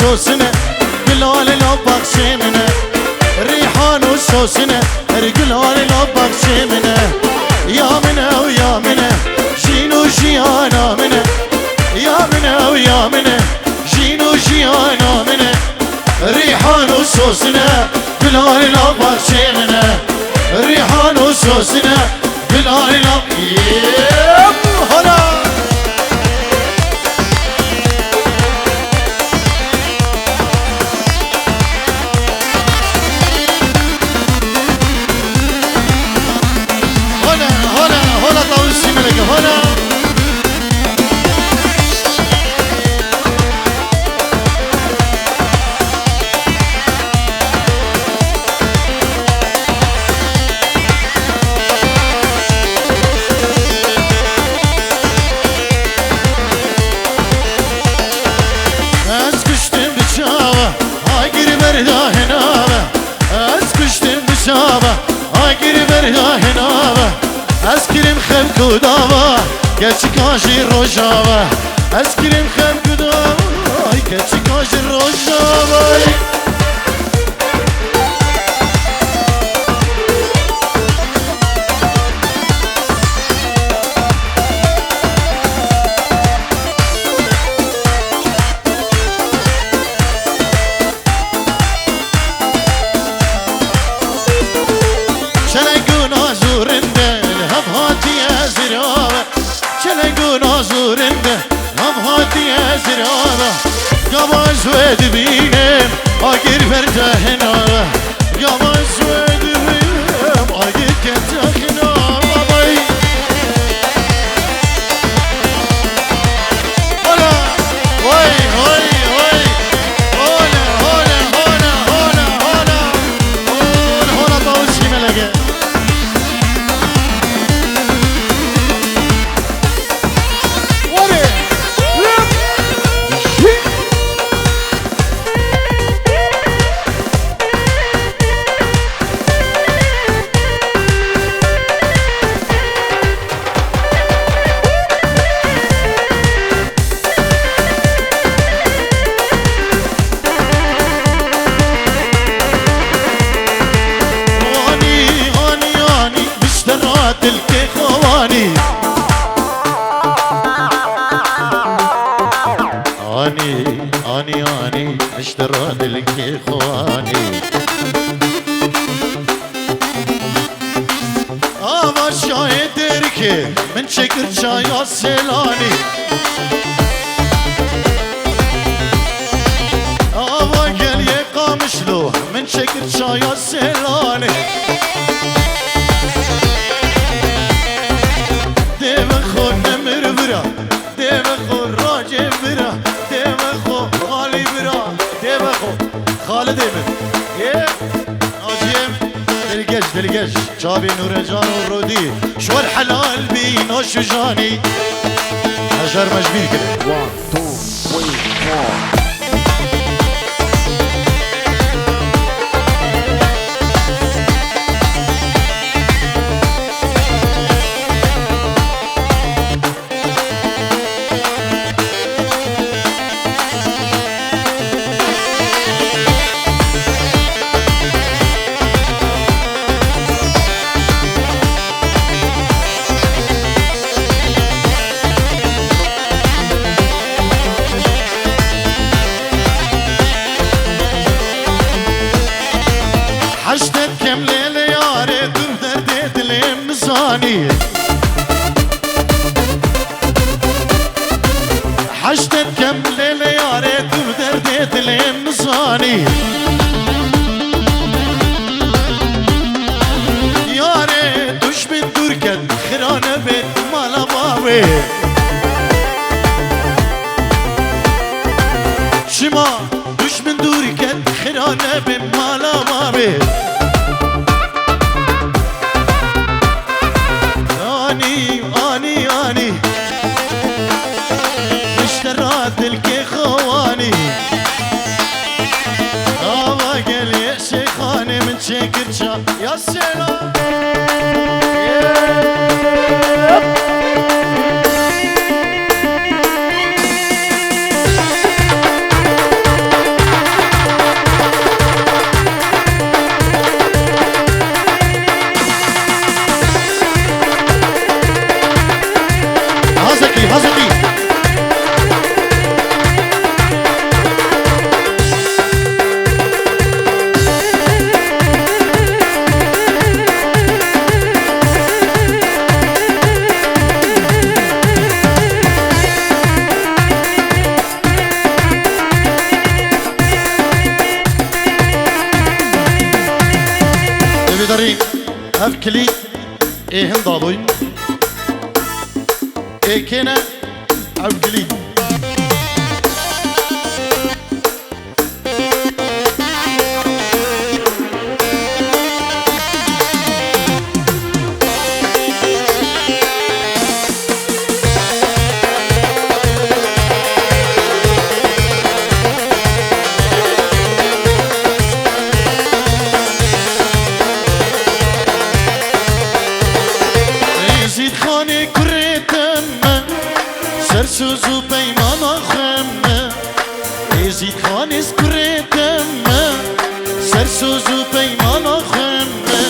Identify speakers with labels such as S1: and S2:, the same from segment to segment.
S1: وسوسنا قلال لو بخشمنا ريحان وسوسنا قلال لو بخشمنا يا منا ويا منا جينو جيانا منا يا منا ويا منا جينو جيانا منا ريحان وسوسنا قلال لو بخشمنا ريحان وسوسنا قلال لو هلا اسكريم خم كوداوا كاتشي كاجي روجاوا اسكريم خم كوداوا كاتشي كاجي روجاوا زويد بيهم اقر فرتهنا قام زويد بيهم اقر كتخنا بابي هلا وي وي وي هلا هلا هلا هلا هلا هلا طاوشي ملقا اني اشترى لك اخواني اما شاهد دركي من شكر شاي السيلاني اما قال يقامش له من شكر شاي السيلاني دمخو نمر برا دمخو راجع برا دمخو خالي برا دمخو خالد امن يه ناجيم دلقش شابي نورجان ورودي شو الحلال بينو شجاني هجر مجبير كده 1 2 3 4 حشتت كم ليلة ياري دور دردي دليم مزاني حشتت كم ليلة ياري دور دردي دليم مزاني ياري دوش من دور كد خرانة بيت مالا بابي شما دوش من دور كد خرانة بيت مالا بابي اني اشترات لك خواني قال يا شيخاني من شكر شا يا سلام أفكلي إيه هندابوي إيه كنا أفكلي سرسوزو پیمانا خمه ایزید خانیز کردمه سرسوزو پیمانا خمه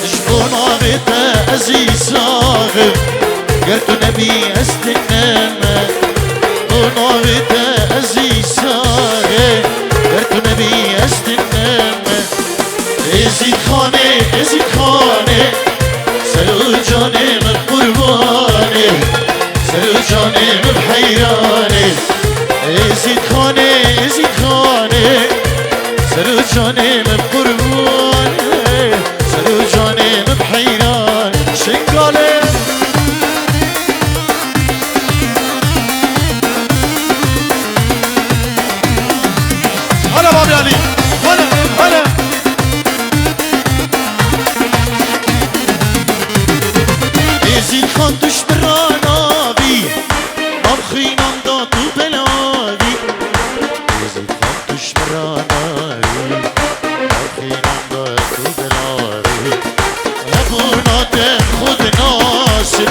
S1: اشبونا بیتا عزیز آغم گرتو نبی استنمه بونا بیتا عزیز آغم گرتو نبی استنمه ایزید خانه سلو جانم قربانه سلو جانم بحیرانه ازید خانه سلو جانم بقربانه سلو جانم بحیران شنگاله هلا بابی علی هلا ازید خان توش برانا خينان دا تو بلاوي يزيد خطش براناوي خينان دا تو بلاوي هبونا تاخد ناسب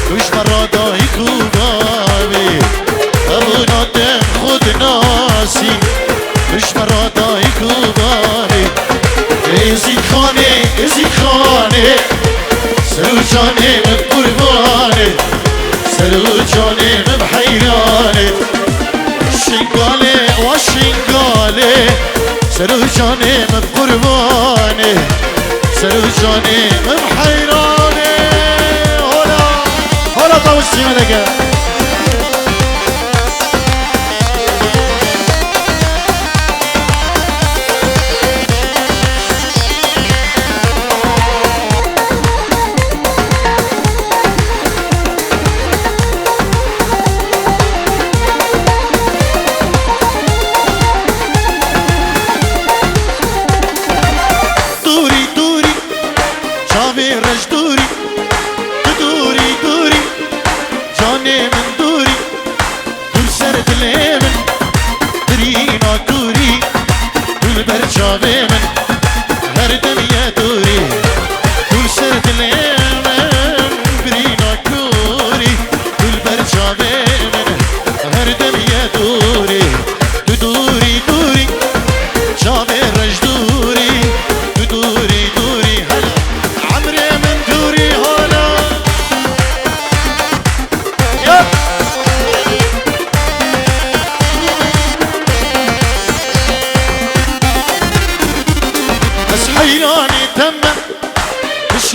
S1: توش براداي كوباوي هبونا تاخد ناسب توش براداي كوباوي يزيد خانه سلو جاني بقرباني سلو جانم بحيراني شنقالي وشنقالي سلو جانم بقرباني سلو جانم بحيراني هلا طاوسي ملقا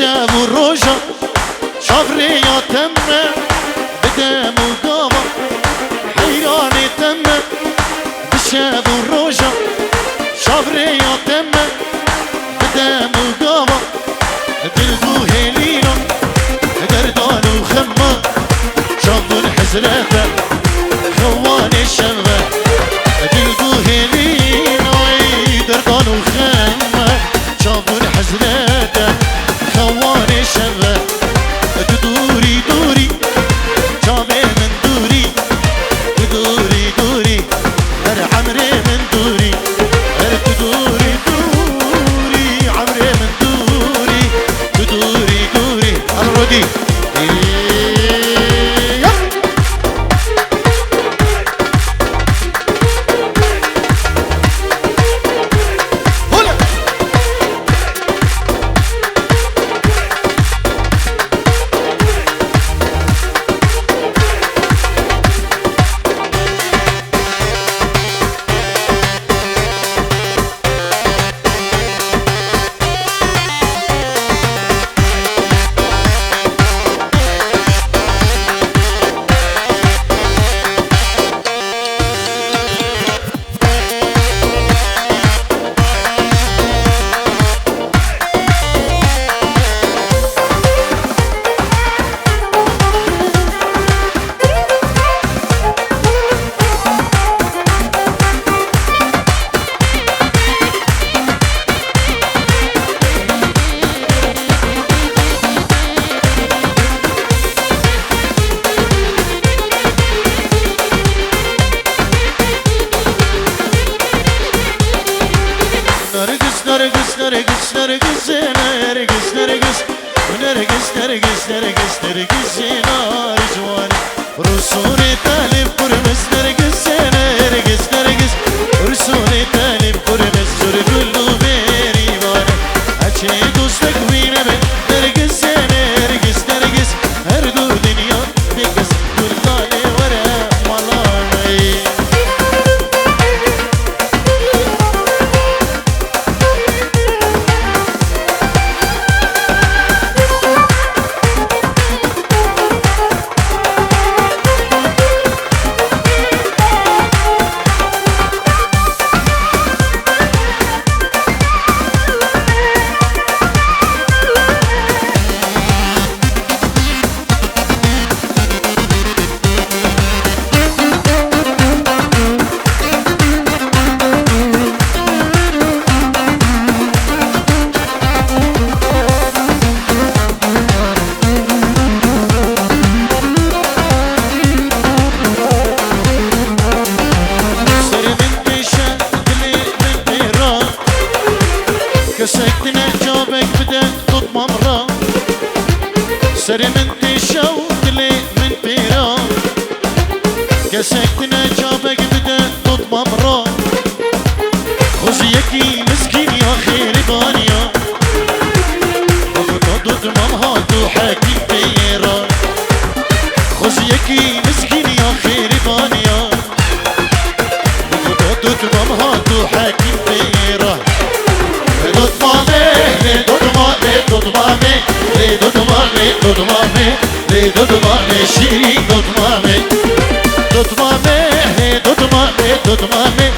S1: شابو الروجة شابري يا تمه بدم وقامة حيراني تمه بشابو الروجة شابري يا تمه بدم وقامة دلبو هلينا دردان وخمة شابو الحزرة خواني الشمة دلبو هلينا دردان وخمة شابو الحزرة خواني شبه تدوري دوري جامي من دوري تدوري دوري هر عمري من دوري هر تدوري دوري عمري من دوري تدوري دوري الردي نرجس نرجس نرجس نرجس نرجس نرجس نرجس نرجس نارجوان رسولي تالي برمس نرجس نرجس نرجس رسولي تالي برمس سرقلو بيريوان أشي دوستك وين بين نرجس نرجس نرجس هردو دنيا بكس كلاني ورا ملاني كسكتنا جوابك بدأت تضمى مرة سري من تشوق لي من بيرا كسكتنا جوابك بدأت تضمى مرة خزيكي مسكين يا خير بانيا وقد مامها تحكي بيرا خزيكي مسكين يا خير بانيا وقد مامها تحكي بيرا دودمامي شيرين دودمامي دودمامي دودمامي دودمامي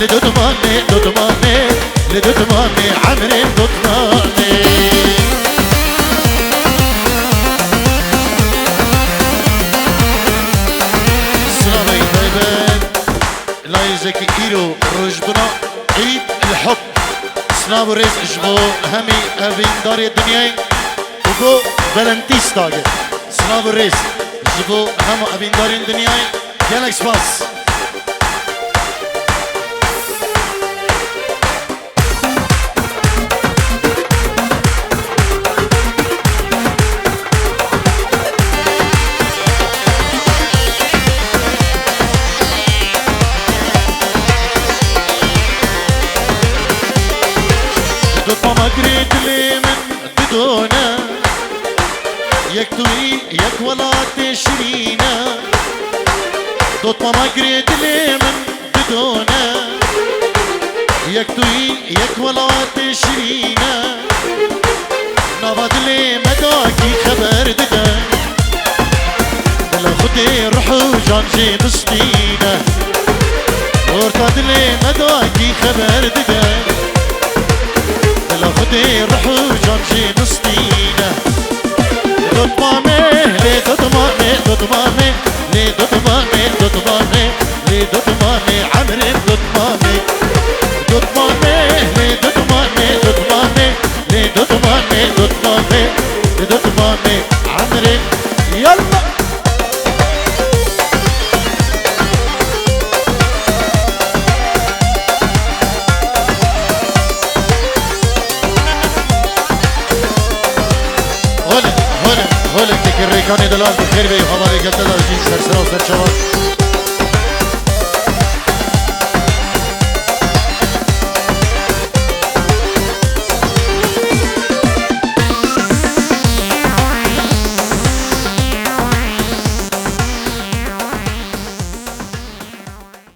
S1: لدودمامي دودمامي لدودمامي عمري دودمامي سلامي طيبان لا يزكي إيرو رجبنا عيد الحب سلام ورز اجبو همي أبين داري الدنيا وبو فالنتيس تاجر سلام ورز اجبو همو أبين داري الدنيا جالك سباس ماما قريت لي من بدونا يك توي يك ولا تشرينا دوت ماما قريت لي من بدونا يك توي يك ولا تشرينا نبض لي مداكي خبر ددا بلا خدي روحو جانجي بسطينا ورطاد لي مداكي خبر ددا خدي روحو جانجي نسطينا دودمامي لي دودمامي دودمامي لي دودمامي دودمامي لي دودمامي عمري دودمامي دودمامي لي دودمامي دودمامي لي دودمامي دودمامي لي دودمامي عمري يلا هولك الريكاني دلال بخير بي وخبري قد تدار جين سرسرا وسرشوات